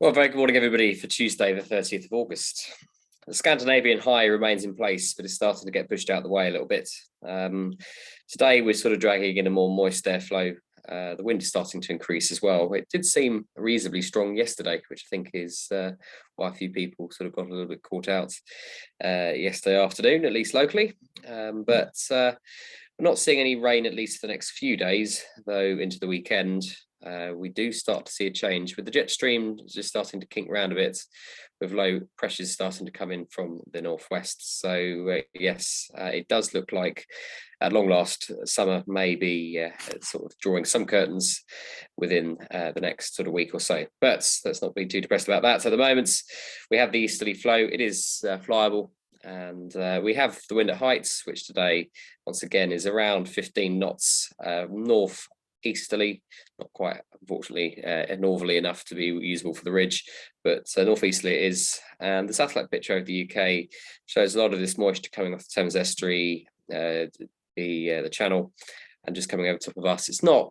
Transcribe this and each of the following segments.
Well, very good morning, everybody, for Tuesday, the 30th of August. The Scandinavian high remains in place, but it's starting to get pushed out of the way a little bit. Today, we're sort of dragging in a more moist airflow. The wind is starting to increase as well. It did seem reasonably strong yesterday, which I think is why a few people sort of got a little bit caught out yesterday afternoon, at least locally. But we're not seeing any rain, at least for the next few days, though into the weekend. We do start to see a change with the jet stream just starting to kink around a bit, with low pressures starting to come in from the northwest. So yes, it does look like at long last summer may be sort of drawing some curtains within the next sort of week or so. But let's not be too depressed about that. So at the moment, we have the easterly flow. It is flyable. And we have the wind at heights, which today, once again, is around 15 knots north easterly, not quite, unfortunately, northerly enough to be usable for the ridge, but northeasterly it is. And the satellite picture of the UK shows a lot of this moisture coming off the Thames estuary, the channel, and just coming over top of us. It's not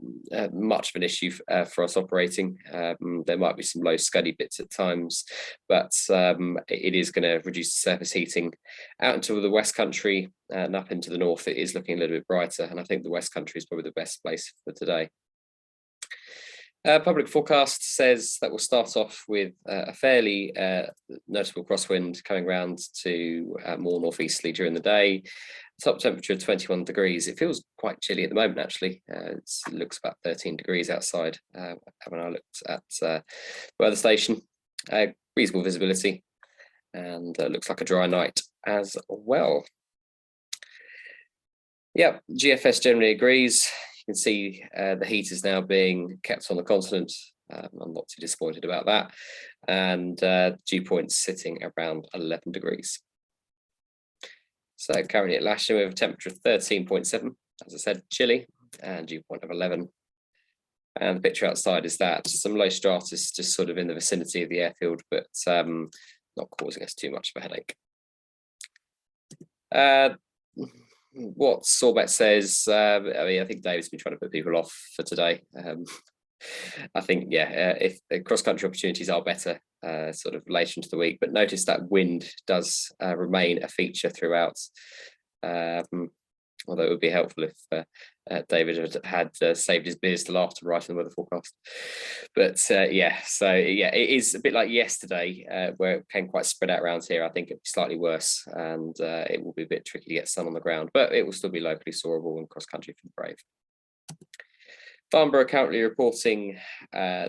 much of an issue for us operating. There might be some low scuddy bits at times, but it is going to reduce the surface heating out into the West Country and up into the north. It is looking a little bit brighter, and I think the West Country is probably the best place for today. Public forecast says that we'll start off with a fairly notable crosswind coming round to more northeasterly during the day. Top temperature of 21 degrees. It feels quite chilly at the moment, actually. It looks about 13 degrees outside when I looked at the weather station. Reasonable visibility, and looks like a dry night as well. Yeah, GFS generally agrees. You can see the heat is now being kept on the continent. I'm not too disappointed about that. And dew points sitting around 11 degrees. So currently at Lasham, we have a temperature of 13.7, as I said, chilly, and dew point of 11. And the picture outside is that, some low stratus just sort of in the vicinity of the airfield, but not causing us too much of a headache. What Sorbet says, I mean, I think David's been trying to put people off for today. I think, yeah, if the cross-country opportunities are better sort of later into the week, but notice that wind does remain a feature throughout, although it would be helpful if David had saved his beers till after writing the weather forecast. But yeah, so yeah, it is a bit like yesterday where it came quite spread out around here. I think it'll be slightly worse, and it will be a bit tricky to get sun on the ground, but it will still be locally soarable and cross-country for the brave. Farnborough currently reporting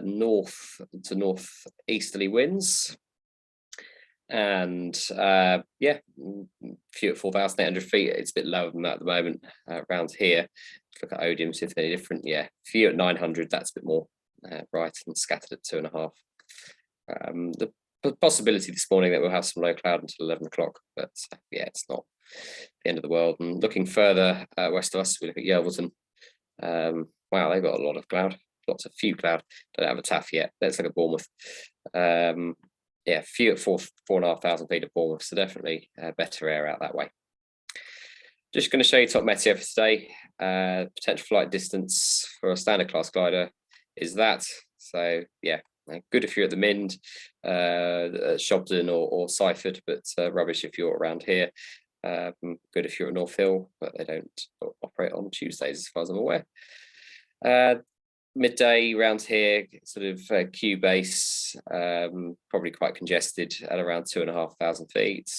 north to northeasterly winds, and yeah, few at 4,800 feet. It's a bit lower than that at the moment around here. Look at Odium, see if they're any different. Yeah, few at 900. That's a bit more bright and scattered at 2.5. The possibility this morning that we'll have some low cloud until 11 o'clock, but yeah, it's not the end of the world. And looking further west of us, we look at Yelverton. Wow, they've got a lot of cloud, few cloud. Don't have a taff yet. Let's look at Bournemouth. Yeah, few at 4,500 feet at Bournemouth, so definitely better air out that way. Just going to show you top meteo for today. Potential flight distance for a standard class glider is that. So yeah, good if you're at the Mind, Shobden or Seifert, but rubbish if you're around here. Good if you're at North Hill, but they don't operate on Tuesdays as far as I'm aware. Midday around here, sort of Q base, probably quite congested at around 2,500 feet.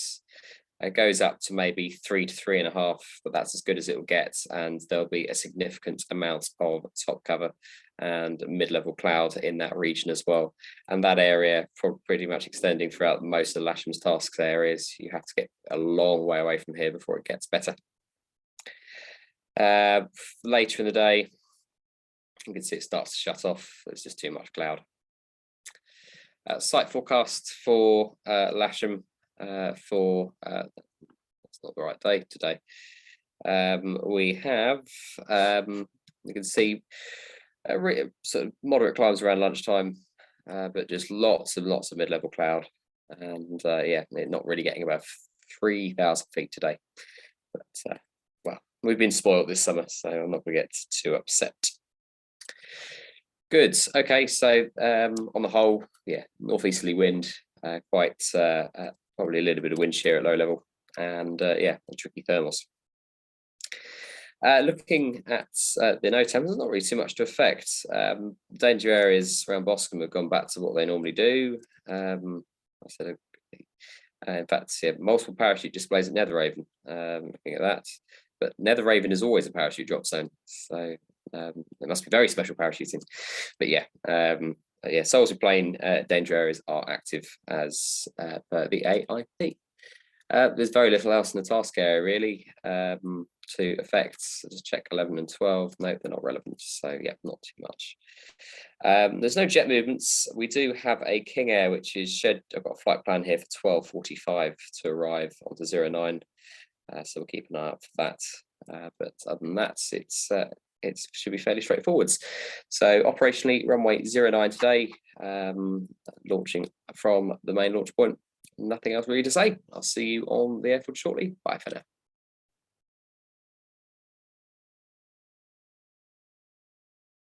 It goes up to maybe 3 to 3.5, but that's as good as it will get, and there'll be a significant amount of top cover and mid-level cloud in that region as well. And that area pretty much extending throughout most of Lasham's tasks areas. You have to get a long way away from here before it gets better. Later in the day, you can see it starts to shut off. There's just too much cloud. Site forecast for Lasham for that's not the right day today. We have you can see sort of moderate clouds around lunchtime, but just lots of mid-level cloud, and yeah, not really getting above 3,000 feet today. But well, we've been spoiled this summer, so I'm not going to get too upset. Good. Okay, so on the whole, yeah, northeasterly wind, quite probably a little bit of wind shear at low level, and yeah, tricky thermals. Looking at the no temps, there's not really too much to affect. Danger areas around Boscombe have gone back to what they normally do. I said, in fact, yeah, multiple parachute displays at Netheravon. Looking at that, but Netheravon is always a parachute drop zone, so it must be very special parachuting. But yeah, yeah, Salisbury Plain danger areas are active as per the AIP. There's very little else in the task area really to affect. So just check 11 and 12. No, they're not relevant. So yeah, not too much. There's no jet movements. We do have a King Air, which is scheduled. I've got a flight plan here for 12:45 to arrive onto 09. So we'll keep an eye out for that. But other than that, it should be fairly straightforward. So operationally, runway 09 today, launching from the main launch point. Nothing else really to say. I'll see you on the airfield shortly. Bye for now.